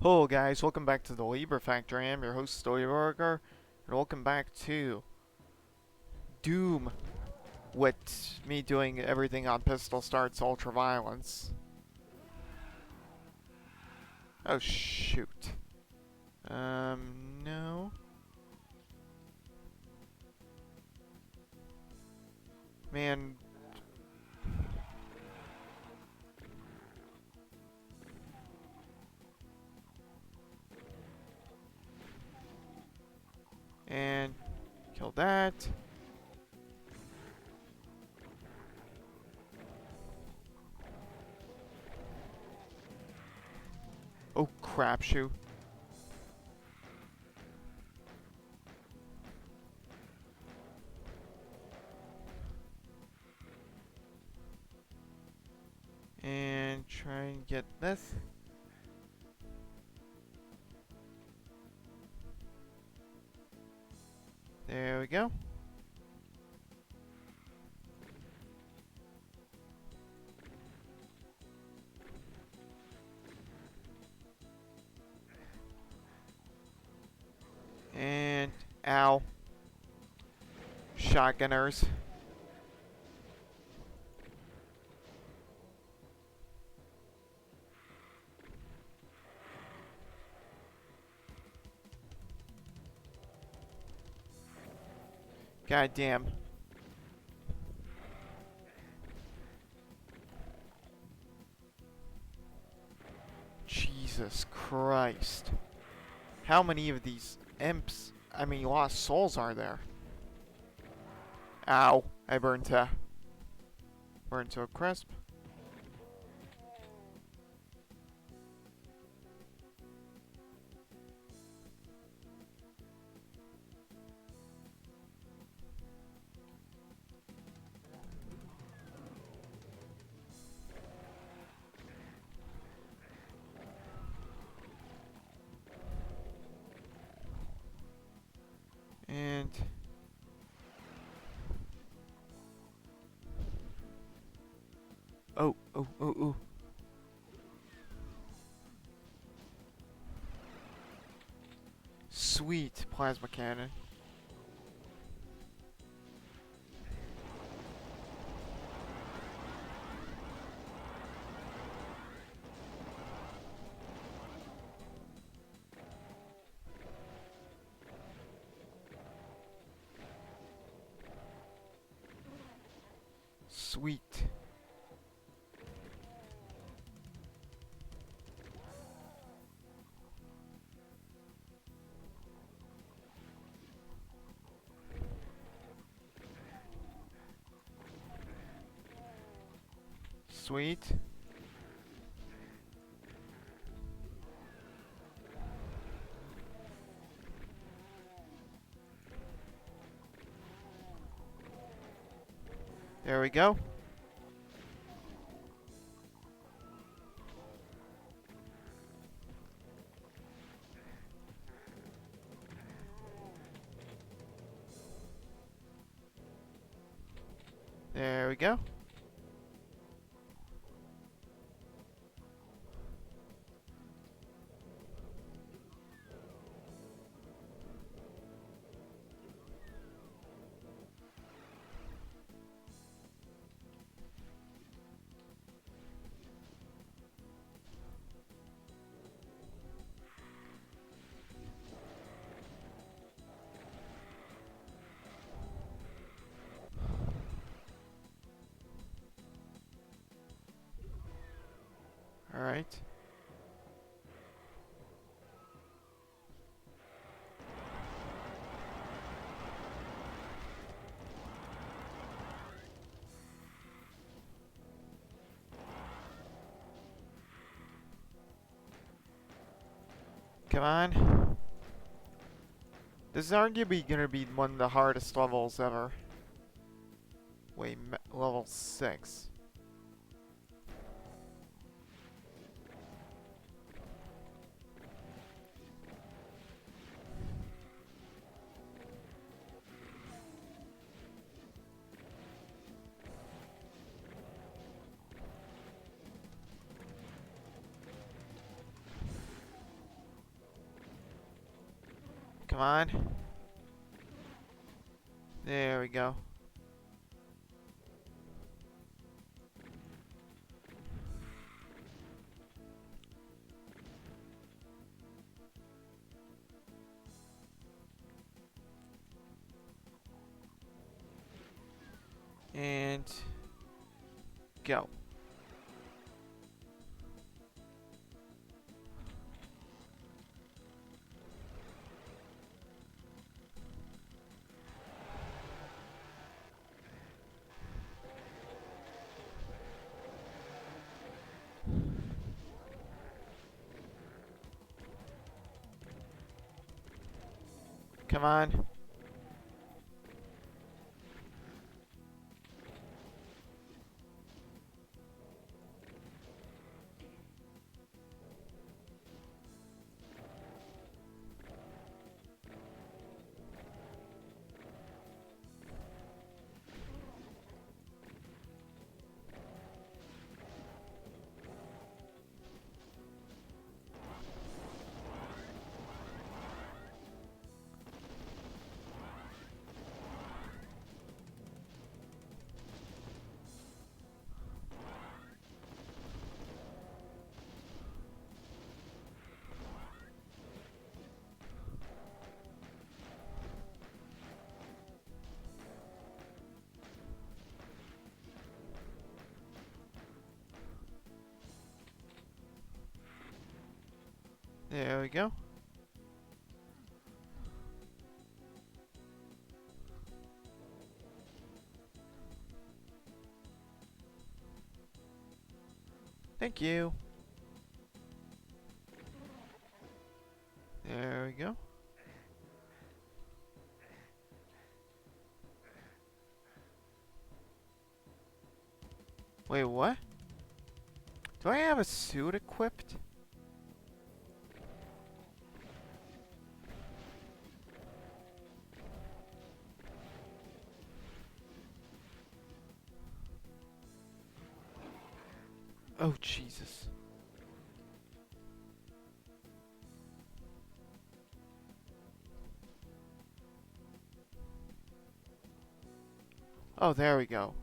Hello guys, welcome back to the Libra Factory. I'm your host Storyburger, and welcome back to Doom, with me doing everything on Pistol Starts Ultra Violence. Oh shoot. No. Man. And kill that. Oh crap, shoot. And try and get this. There we go. And ow. Shotgunners. God damn. Jesus Christ. How many of these lost souls are there? Ow. I burned to a crisp. And oh. Sweet plasma cannon. Sweet. Sweet. There we go. There we go. Alright. Come on. This is arguably gonna be one of the hardest levels ever. Wait, level 6. Come on. There we go. And go. Come on. There we go. Thank you. There we go. Wait, what? Do I have a suit equipped? Oh, Jesus. Oh, there we go.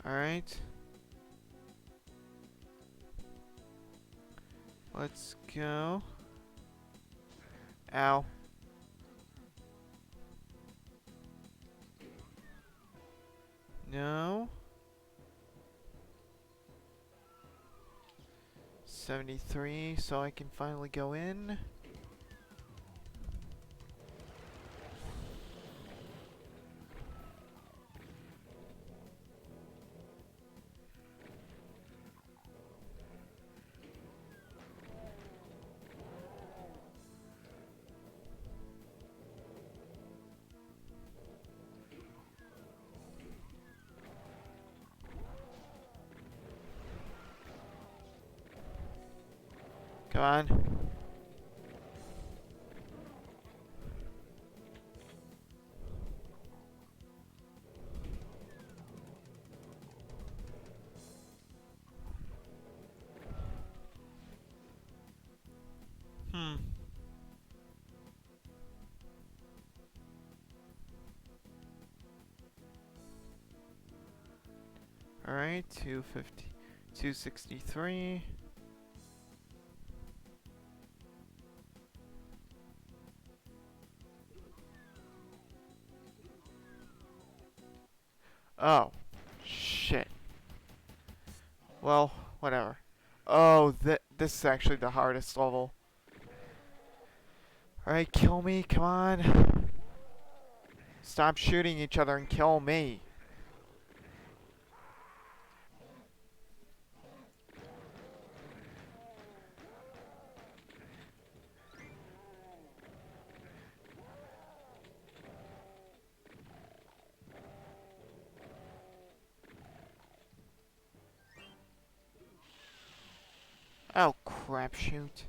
Alright. Let's go. Ow. No. 73, so I can finally go in. Come on. Hmm. Alright, 250, 263. Oh, shit. Well, whatever. Oh, this is actually the hardest level. Alright, kill me, come on. Stop shooting each other and kill me. Oh, crap, shoot.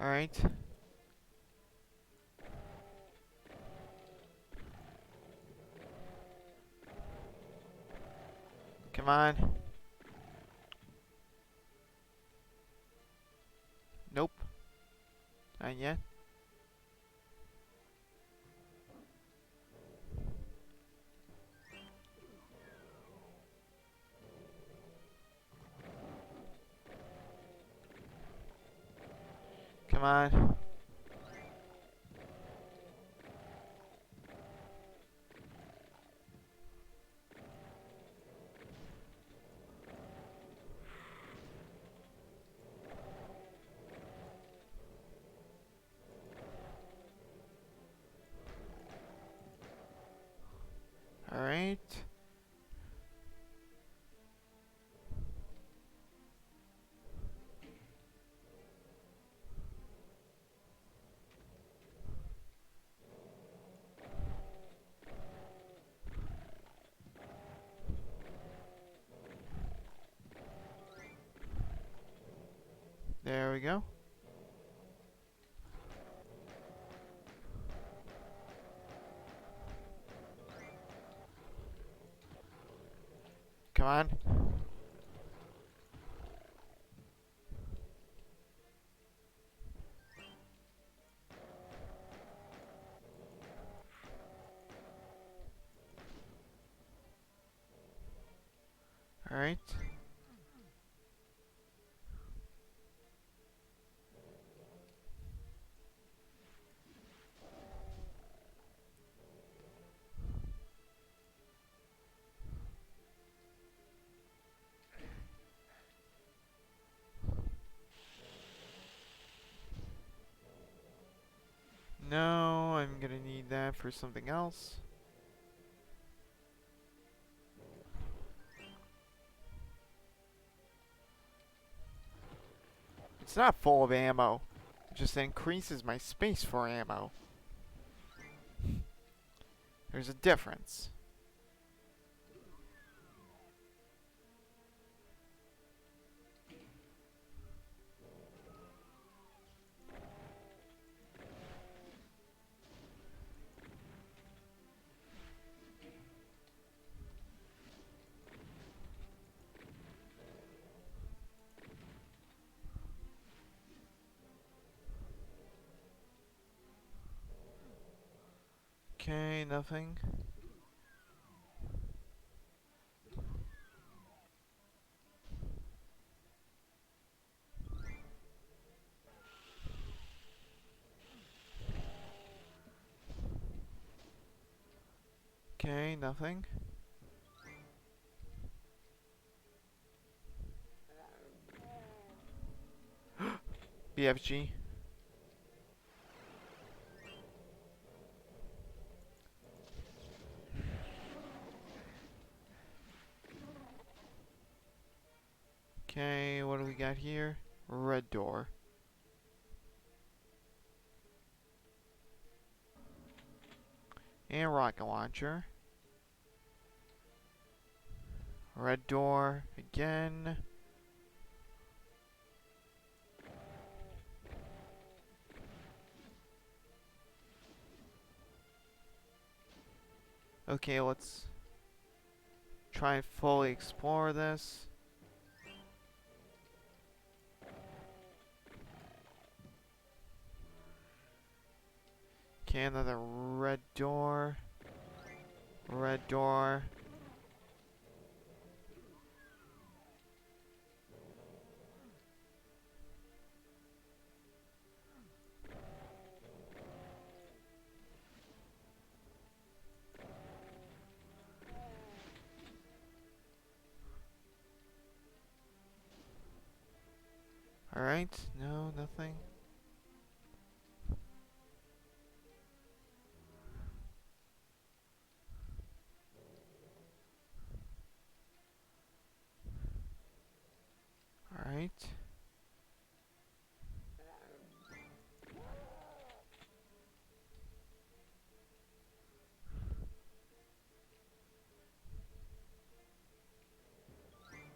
Alright. Come on. Nope. Not yet. Come on. Alright. There we go. Come on. Alright. No, I'm gonna need that for something else. It's not full of ammo. It just increases my space for ammo. There's a difference. Okay, nothing. Okay, nothing. BFG. Okay, what do we got here? Red door. And rocket launcher. Red door again. Okay, let's try and fully explore this. Okay, another red door. Red door. Alright, no, nothing. Alright.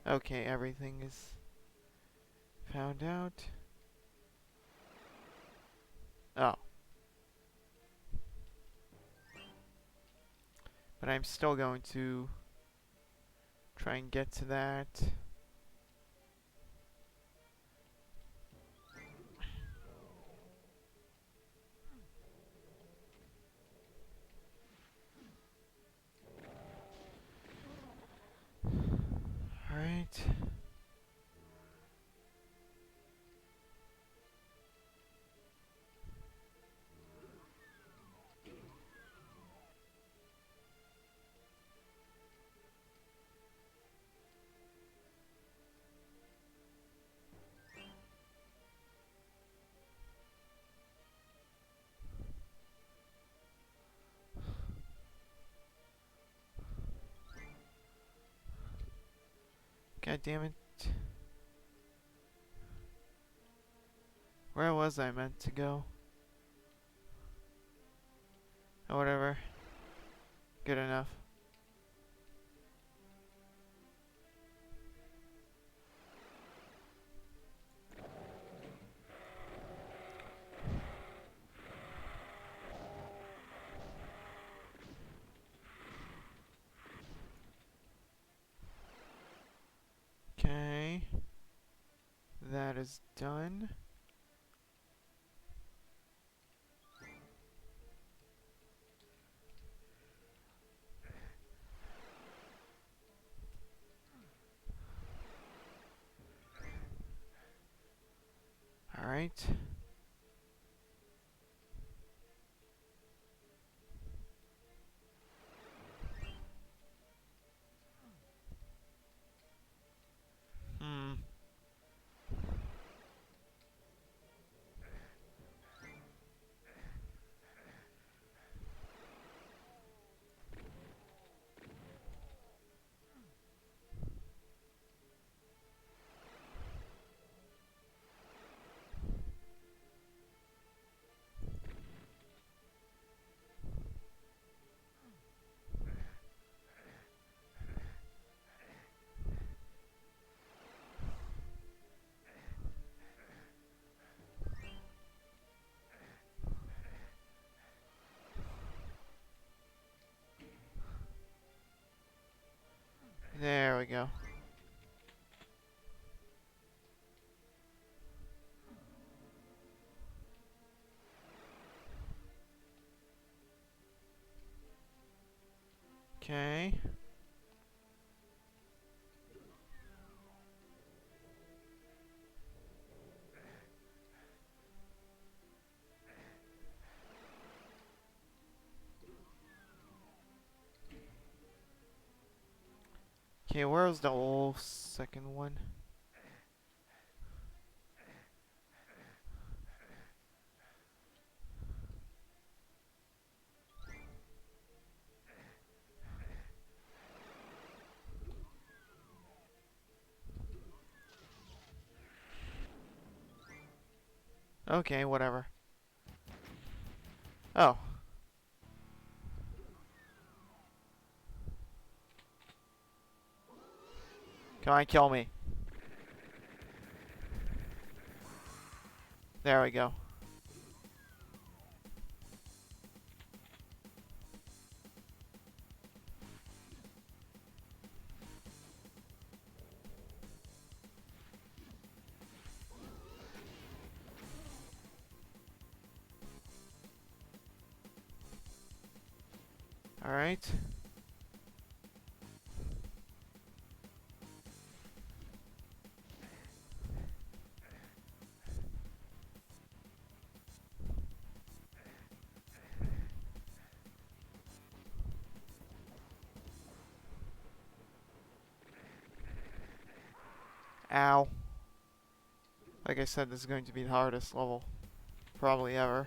Okay, everything is found out. Oh. But I'm still going to try and get to that. Alright. God damn it. Where was I meant to go? Oh, whatever. Good enough. Okay. That is done. Alright. Hmm. There we go. Okay. Okay, where's the whole second one? Okay, whatever. Oh. Come on, kill me. There we go. Alright. Ow. Like I said, this is going to be the hardest level probably ever.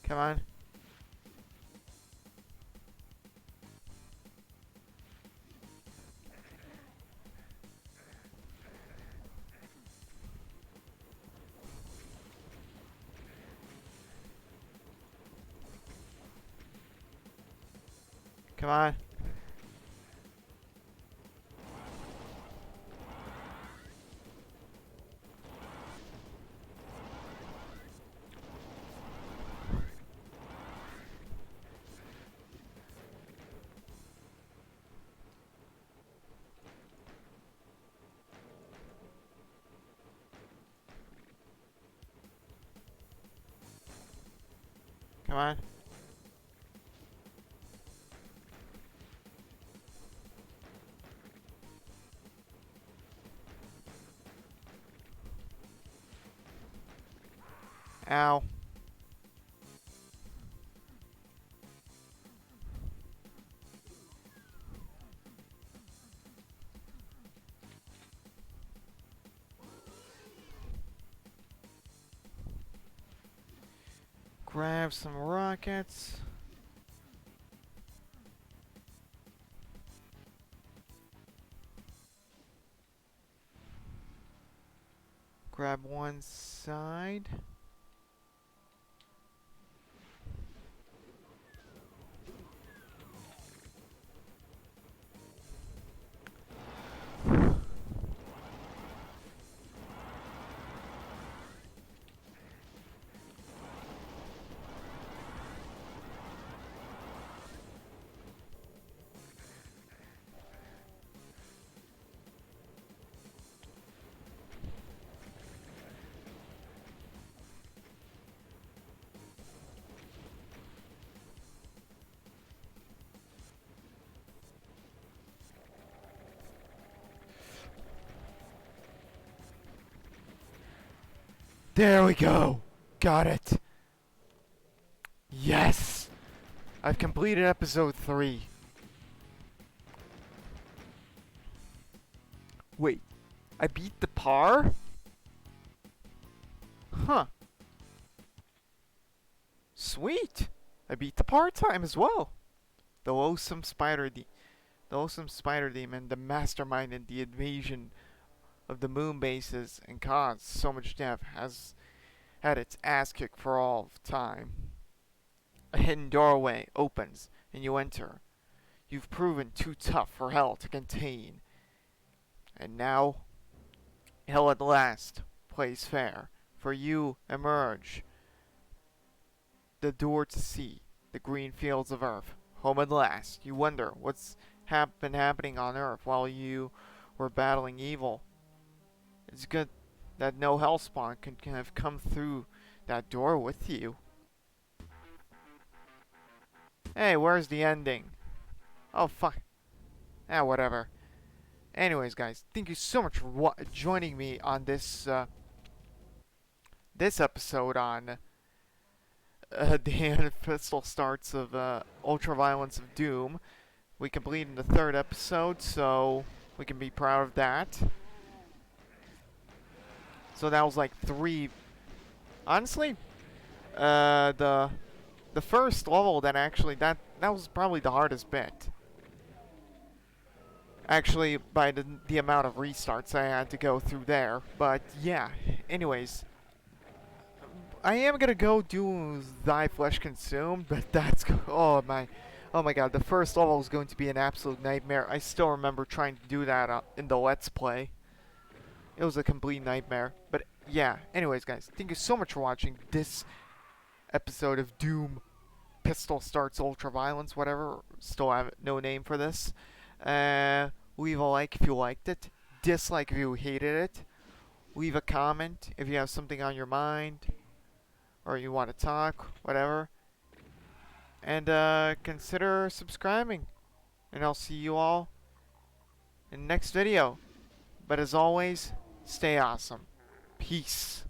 Come on. Come on. Come on. Ow. Grab some rockets. Grab one side. There we go. Got it. Yes. I've completed episode 3. Wait. I beat the par? Huh. Sweet. I beat the par time as well. The loathsome spider demon, the mastermind in the invasion of the moon bases and caused so much death, has had its ass kicked for all of time. A hidden doorway opens and you enter. You've proven too tough for hell to contain. And now, hell at last plays fair. For you emerge the door to see the green fields of Earth. Home at last. You wonder what's been happening on Earth while you were battling evil. It's good that no Hellspawn can have come through that door with you. Hey, where's the ending? Oh, fuck. Whatever. Anyways, guys, thank you so much for joining me on this this episode on the pistol starts of Ultraviolence of Doom. We completed the 3rd episode, so we can be proud of that. So that was like 3. Honestly, the first level that was probably the hardest bit. Actually, by the amount of restarts I had to go through there. But yeah, anyways, I am gonna go do Thy Flesh Consumed, but that's oh my god, the first level is going to be an absolute nightmare. I still remember trying to do that in the Let's Play. It was a complete nightmare. But yeah, anyways, guys, thank you so much for watching this episode of Doom Pistol Starts Ultraviolence, whatever. Still have no name for this. Leave a like if you liked it. Dislike if you hated it. Leave a comment if you have something on your mind. Or you want to talk, whatever. And consider subscribing. And I'll see you all in the next video. But as always, stay awesome. Peace.